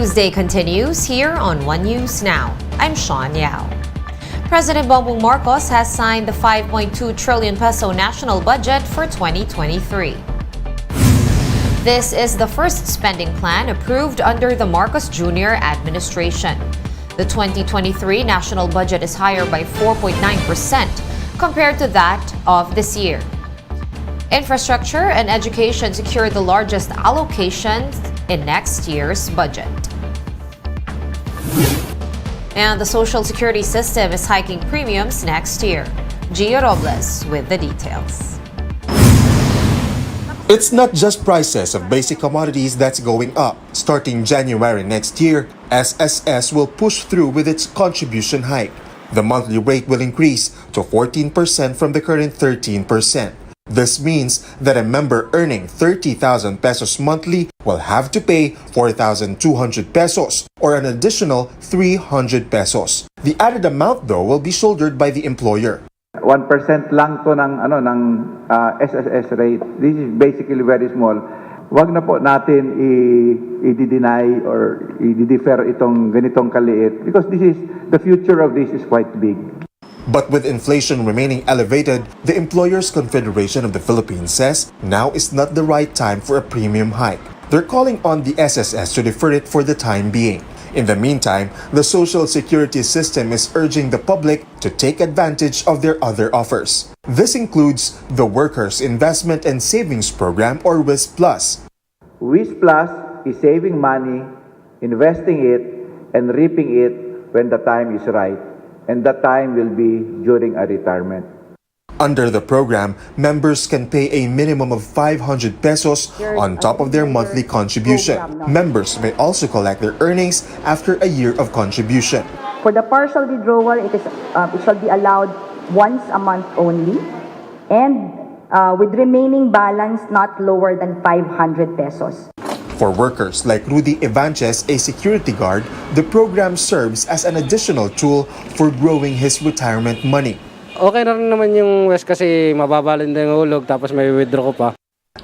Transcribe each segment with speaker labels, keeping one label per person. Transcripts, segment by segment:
Speaker 1: Newsday continues here on One News Now. I'm Sean Yao. President Bongbong Marcos has signed the 5.2 trillion peso national budget for 2023. This is the first spending plan approved under the Marcos Jr. administration. The 2023 national budget is higher by 4.9% compared to that of this year. Infrastructure and education secured the largest allocations in next year's budget. And the Social Security system is hiking premiums next year. Gio Robles with the details.
Speaker 2: It's not just prices of basic commodities that's going up. Starting January next year, SSS will push through with its contribution hike. The monthly rate will increase to 14% from the current 13%. This means that a member earning 30,000 pesos monthly will have to pay 4,200 pesos or an additional 300 pesos. The added amount though will be shouldered by the employer.
Speaker 3: 1% lang to ng SSS rate. This is basically very small. Wag na po natin i-deny or i-defer itong ganitong kaliit because the future of this is quite big.
Speaker 2: But with inflation remaining elevated, the Employers Confederation of the Philippines says now is not the right time for a premium hike. They're calling on the SSS to defer it for the time being. In the meantime, the Social Security system is urging the public to take advantage of their other offers. This includes the Workers' Investment and Savings Program or WISP Plus.
Speaker 3: WISP Plus is saving money, investing it, and reaping it when the time is right. And that time will be during a retirement.
Speaker 2: Under the program, members can pay a minimum of 500 pesos on top of their monthly contribution. Members may also collect their earnings after a year of contribution.
Speaker 4: For the partial withdrawal, it shall be allowed once a month only, and with remaining balance not lower than 500 pesos.
Speaker 2: For workers like Rudy Evanches, a security guard, the program serves as an additional tool for growing his retirement money.
Speaker 5: Okay na rin naman yung West kasi mababalin din yung hulog tapos may withdraw ko pa.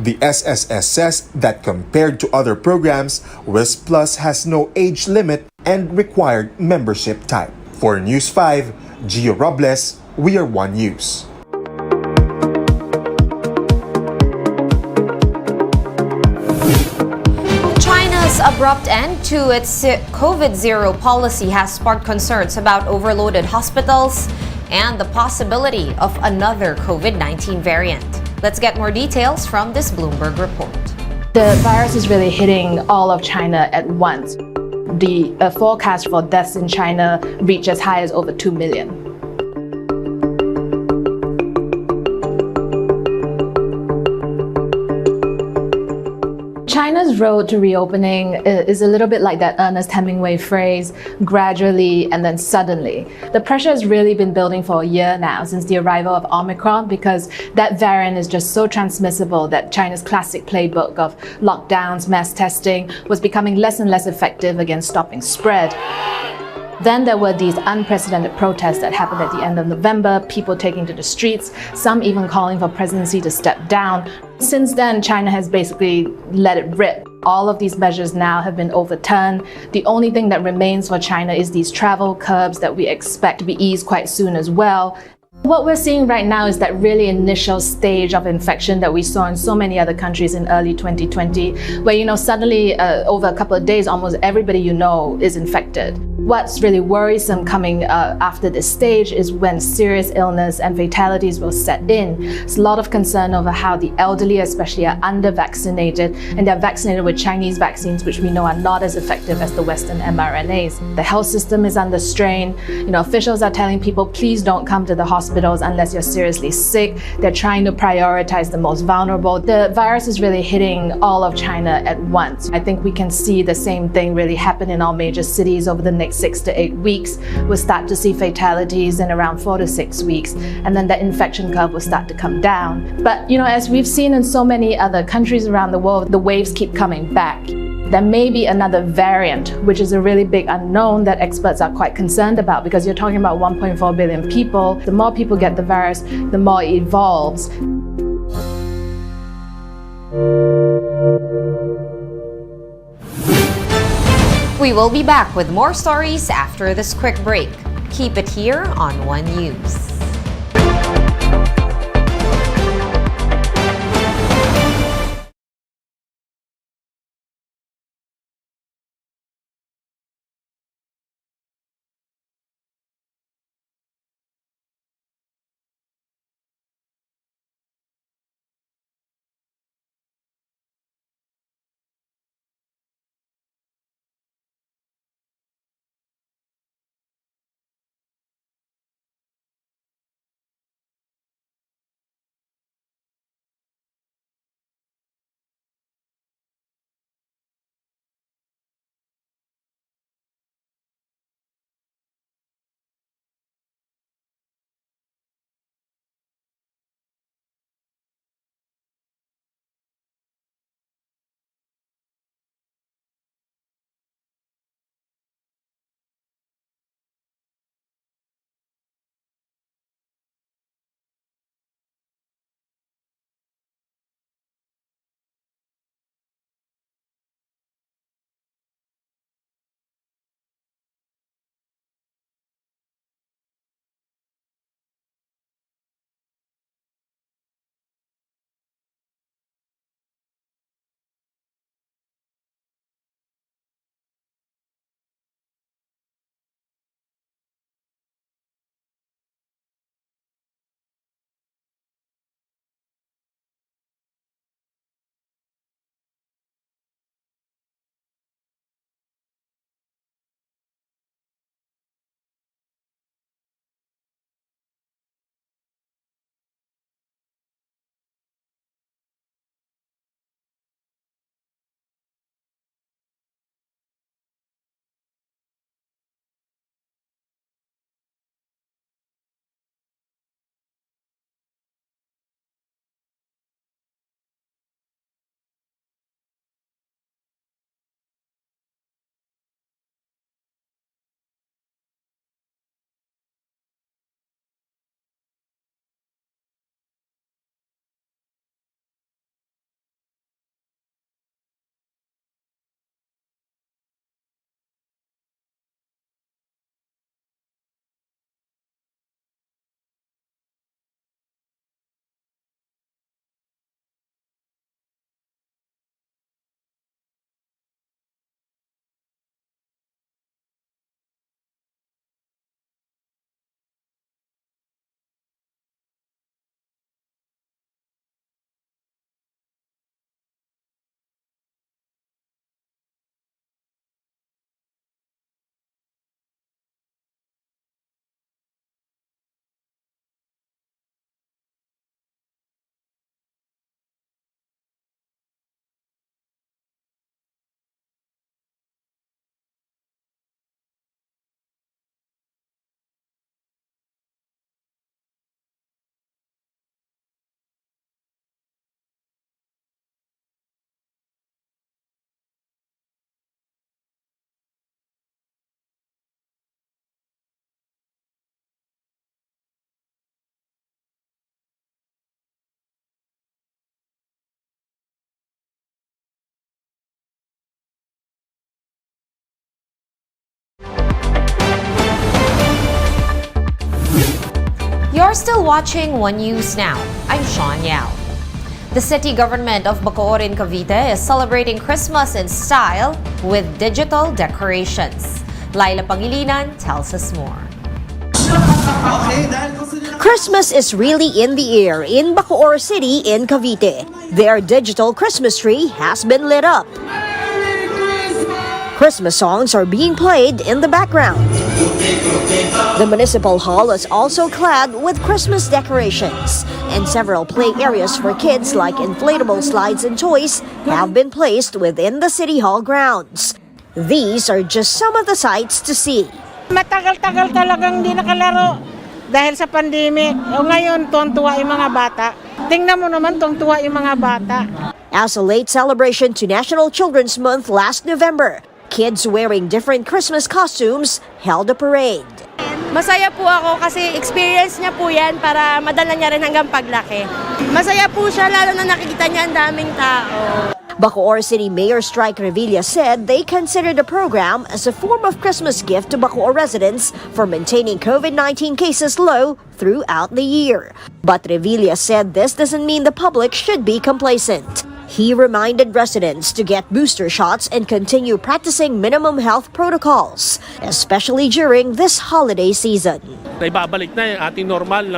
Speaker 2: The SSS says that compared to other programs, WISP Plus has no age limit and required membership type. For News 5, Gio Robles, we are One News.
Speaker 1: China's abrupt end to its COVID-0 policy has sparked concerns about overloaded hospitals and the possibility of another COVID-19 variant. Let's get more details from this Bloomberg report.
Speaker 6: The virus is really hitting all of China at once. The forecast for deaths in China reach as high as over 2 million. China's road to reopening is a little bit like that Ernest Hemingway phrase, gradually and then suddenly. The pressure has really been building for a year now since the arrival of Omicron because that variant is just so transmissible that China's classic playbook of lockdowns, mass testing was becoming less and less effective against stopping spread. Then there were these unprecedented protests that happened at the end of November, people taking to the streets, some even calling for presidency to step down. Since then, China has basically let it rip. All of these measures now have been overturned. The only thing that remains for China is these travel curbs that we expect to be eased quite soon as well. What we're seeing right now is that really initial stage of infection that we saw in so many other countries in early 2020, where, suddenly over a couple of days, almost everybody is infected. What's really worrisome coming after this stage is when serious illness and fatalities will set in. There's a lot of concern over how the elderly especially are under-vaccinated, and they're vaccinated with Chinese vaccines, which we know are not as effective as the Western mRNAs. The health system is under strain. Officials are telling people, please don't come to the hospitals unless you're seriously sick. They're trying to prioritize the most vulnerable. The virus is really hitting all of China at once. I think we can see the same thing really happen in all major cities over the next 6 to 8 weeks. We'll start to see fatalities in around 4 to 6 weeks, and then the infection curve will start to come down. But as we've seen in so many other countries around the world, the waves keep coming back. There may be another variant, which is a really big unknown that experts are quite concerned about because you're talking about 1.4 billion people. The more people get the virus, the more it evolves.
Speaker 1: We will be back with more stories after this quick break. Keep it here on One News. You're still watching One News Now. I'm Sean Yao. The city government of Bacoor in Cavite is celebrating Christmas in style with digital decorations. Laila Pangilinan tells us more.
Speaker 7: Christmas is really in the air in Bacoor City in Cavite. Their digital Christmas tree has been lit up. Christmas songs are being played in the background. The municipal hall is also clad with Christmas decorations, and several play areas for kids like inflatable slides and toys have been placed within the city hall grounds. These are just some of the sights to see.
Speaker 8: Matagal-tagal talagang hindi nakalaro dahil sa pandemic. O ngayon, tuwang-tuwa yung mga bata. Tingnan mo naman, tuwang-tuwa yung mga bata.
Speaker 7: As a late celebration to National Children's Month last November, kids wearing different Christmas costumes held a parade.
Speaker 9: Masaya po ako kasi experience niya po yan para madala niya rin hanggang paglaki. Masaya po siya lalo na nakikita niya ang daming tao.
Speaker 7: Bacoor City Mayor Strike Revilla said they consider the program as a form of Christmas gift to Bacoor residents for maintaining COVID-19 cases low throughout the year. But Revilla said this doesn't mean the public should be complacent. He reminded residents to get booster shots and continue practicing minimum health protocols, especially during this holiday season.
Speaker 10: Ibabalik na yung ating normal na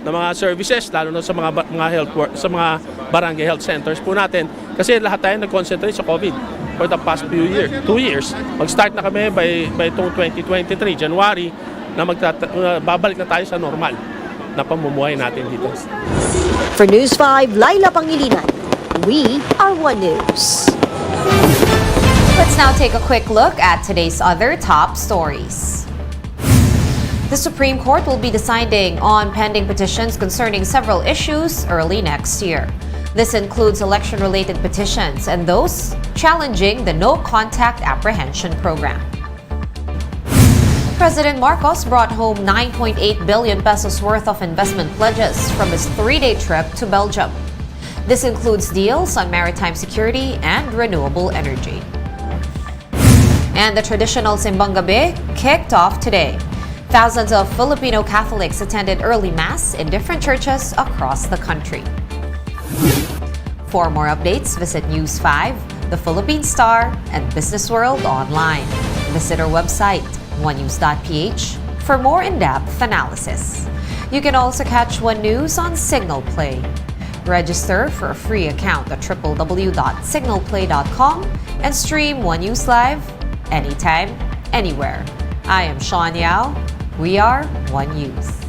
Speaker 10: mga services, lalo na sa mga health work, sa mga barangay health centers po natin, kasi lahat tayo nag-concentrate sa COVID for the past 2 years. Mag-start na kami by 2023 January na babalik na tayo sa normal na pamumuhay natin dito.
Speaker 7: For News 5, Laila Pangilinan, we are One News.
Speaker 1: Let's now take a quick look at today's other top stories. The Supreme Court will be deciding on pending petitions concerning several issues early next year. This includes election-related petitions and those challenging the no-contact apprehension program. President Marcos brought home 9.8 billion pesos worth of investment pledges from his 3-day trip to Belgium. This includes deals on maritime security and renewable energy. And the traditional Simbang Gabi kicked off today. Thousands of Filipino Catholics attended early Mass in different churches across the country. For more updates, visit News 5, The Philippine Star, and Business World online. Visit our website, onenews.ph, for more in-depth analysis. You can also catch One News on Signal Play. Register for a free account at www.signalplay.com and stream One News Live anytime, anywhere. I am Sean Yao. We are One News.